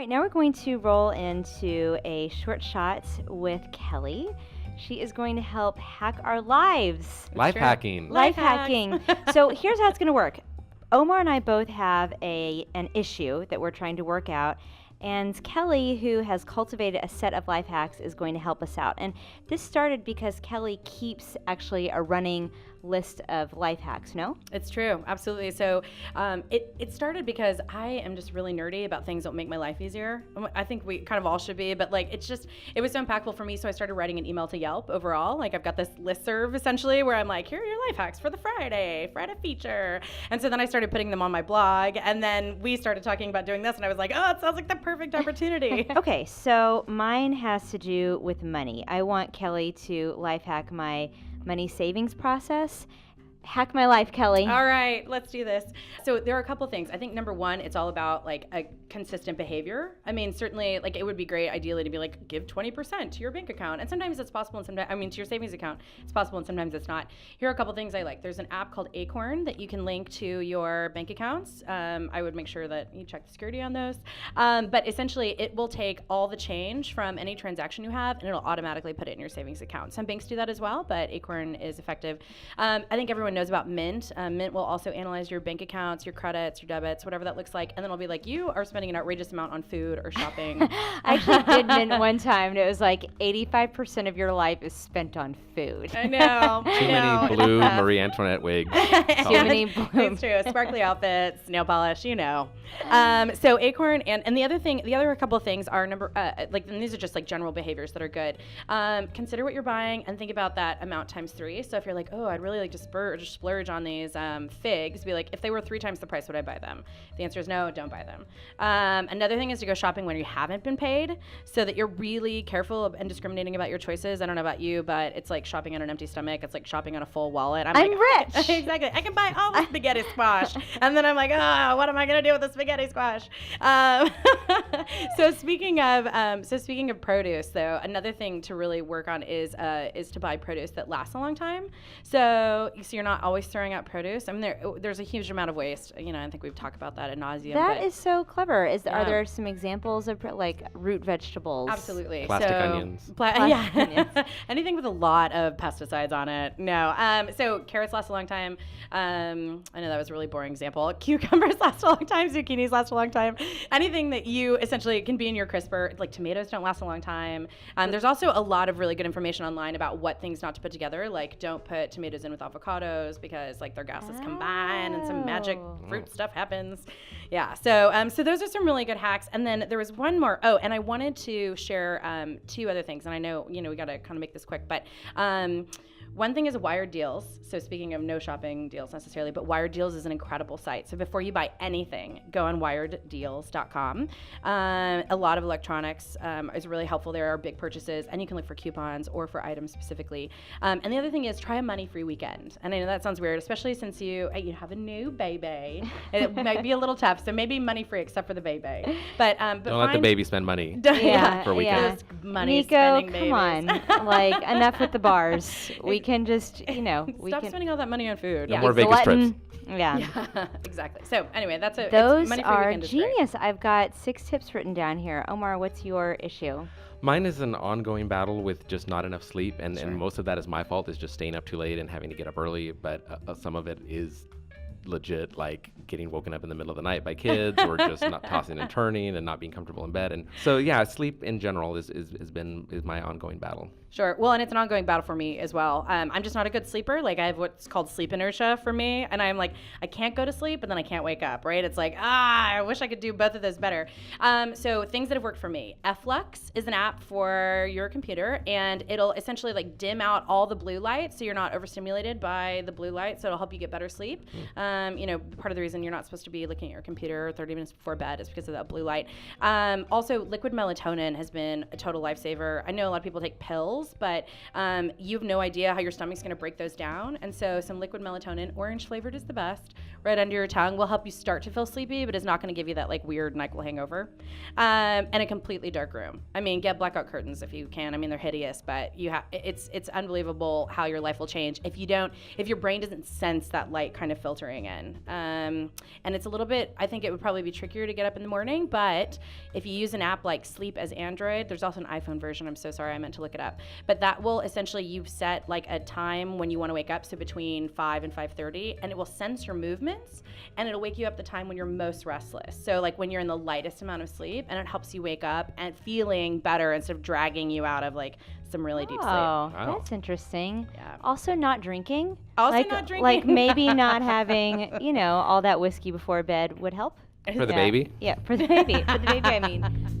right, now we're going to roll into a short shot with Kelly. She is going to help hack our lives. Life hacking. Life hacking. So here's how it's going to work. Omar and I both have an issue that we're trying to work out. And Kelly, who has cultivated a set of life hacks, is going to help us out. And this started because Kelly keeps actually a running list of life hacks, no? It's true, absolutely. So it started because I am just really nerdy about things that make my life easier. I think we kind of all should be, but like it was so impactful for me. So I started writing an email to Yelp overall. Like I've got this listserv essentially where I'm like, here are your life hacks for the Friday feature. And so then I started putting them on my blog, and then we started talking about doing this, and I was like, oh, it sounds like the perfect opportunity. Okay, so mine has to do with money. I want Kelly to life hack my money savings process. Hack my life, Kelly. All right, let's do this. So there are a couple things. I think number one, it's all about like a consistent behavior. I mean, certainly like it would be great ideally to be like, give 20% to your bank account. And sometimes it's possible, and sometimes, to your savings account, it's possible, and sometimes it's not. Here are a couple things I like. There's an app called Acorn that you can link to your bank accounts. I would make sure that you check the security on those. But essentially it will take all the change from any transaction you have, and it'll automatically put it in your savings account. Some banks do that as well, but Acorn is effective. I think everyone knows about Mint. Mint will also analyze your bank accounts, your credits, your debits, whatever that looks like, and then it'll be like, you are spending an outrageous amount on food or shopping. I actually did Mint one time, and it was like 85% of your life is spent on food. I know. Too many blue Marie Antoinette wigs. Too many blue. It's true. Sparkly outfits, nail polish, you know. So Acorn and the other couple of things are and these are just like general behaviors that are good. Consider what you're buying and think about that amount times 3. So if you're like, oh, I'd really like to splurge on these figs, be like, if they were 3 times the price, would I buy them? If the answer is no, don't buy them. Another thing is to go shopping when you haven't been paid, so that you're really careful and discriminating about your choices. I don't know about you, but it's like shopping on an empty stomach. It's like shopping on a full wallet. I'm rich. Exactly. I can buy all the spaghetti squash. And then I'm like, oh, what am I going to do with the spaghetti squash? So speaking of produce, though, another thing to really work on is to buy produce that lasts a long time. So you're not always throwing out produce. I mean, there's a huge amount of waste. I think we've talked about that ad nauseum. That is so clever. Are there some examples of like root vegetables? Absolutely. Plastic onions. Plastic onions. Anything with a lot of pesticides on it. No. So carrots last a long time. I know that was a really boring example. Cucumbers last a long time. Zucchinis last a long time. Anything that you essentially can be in your crisper, like tomatoes don't last a long time. There's also a lot of really good information online about what things not to put together. Like don't put tomatoes in with avocados because like their gases combine and some magic fruit stuff happens. Yeah. So those are some really good hacks. And then there was one more. Oh, and I wanted to share 2 other things. And I know, we got to kind of make this quick, but one thing is Wired Deals. So speaking of no shopping deals necessarily, but Wired Deals is an incredible site. So before you buy anything, go on wireddeals.com. A lot of electronics is really helpful. There are big purchases, and you can look for coupons or for items specifically. And the other thing is try a money-free weekend. And I know that sounds weird, especially since you have a new baby. It might be a little tough, so maybe money-free except for the baby. But don't let the baby spend money for a weekend. Yeah. Money-spending Nico, babies. come on. Like, enough with the bars. We can just, Stop spending all that money on food. No more Vegas trips. Yeah. Exactly. So anyway, those money-free are weekend is great. genius. I've got 6 tips written down here. Omar, what's your issue? Mine is an ongoing battle with just not enough sleep, and most of that is my fault, is just staying up too late and having to get up early, but some of it is legit, like getting woken up in the middle of the night by kids or just not tossing and turning and not being comfortable in bed. And so sleep in general is my ongoing battle. Sure. Well, and it's an ongoing battle for me as well. I'm just not a good sleeper. Like I have what's called sleep inertia for me. And I'm like, I can't go to sleep and then I can't wake up, right? It's like, I wish I could do both of those better. So things that have worked for me. Flux is an app for your computer, and it'll essentially like dim out all the blue light so you're not overstimulated by the blue light. So it'll help you get better sleep. Part of the reason you're not supposed to be looking at your computer 30 minutes before bed is because of that blue light. Also, liquid melatonin has been a total lifesaver. I know a lot of people take pills, but you have no idea how your stomach's going to break those down. And so some liquid melatonin, orange flavored is the best. right under your tongue will help you start to feel sleepy, but it's not going to give you that like weird NyQuil hangover. And a completely dark room. I mean, get blackout curtains if you can. I mean, they're hideous, but it's unbelievable how your life will change if your brain doesn't sense that light kind of filtering in. And it's a little bit, I think it would probably be trickier to get up in the morning, but if you use an app like Sleep as Android, there's also an iPhone version. I'm so sorry, I meant to look it up. But that will essentially, you set like a time when you want to wake up, so between 5 and 5:30, and it will sense your movements, and it'll wake you up the time when you're most restless. So like when you're in the lightest amount of sleep, and it helps you wake up and feeling better instead of dragging you out of like some really deep sleep. Oh, that's interesting. Yeah. Also not drinking. Also like, not drinking. Like maybe not having, all that whiskey before bed would help. For the baby? Yeah, for the baby. For the baby, I mean.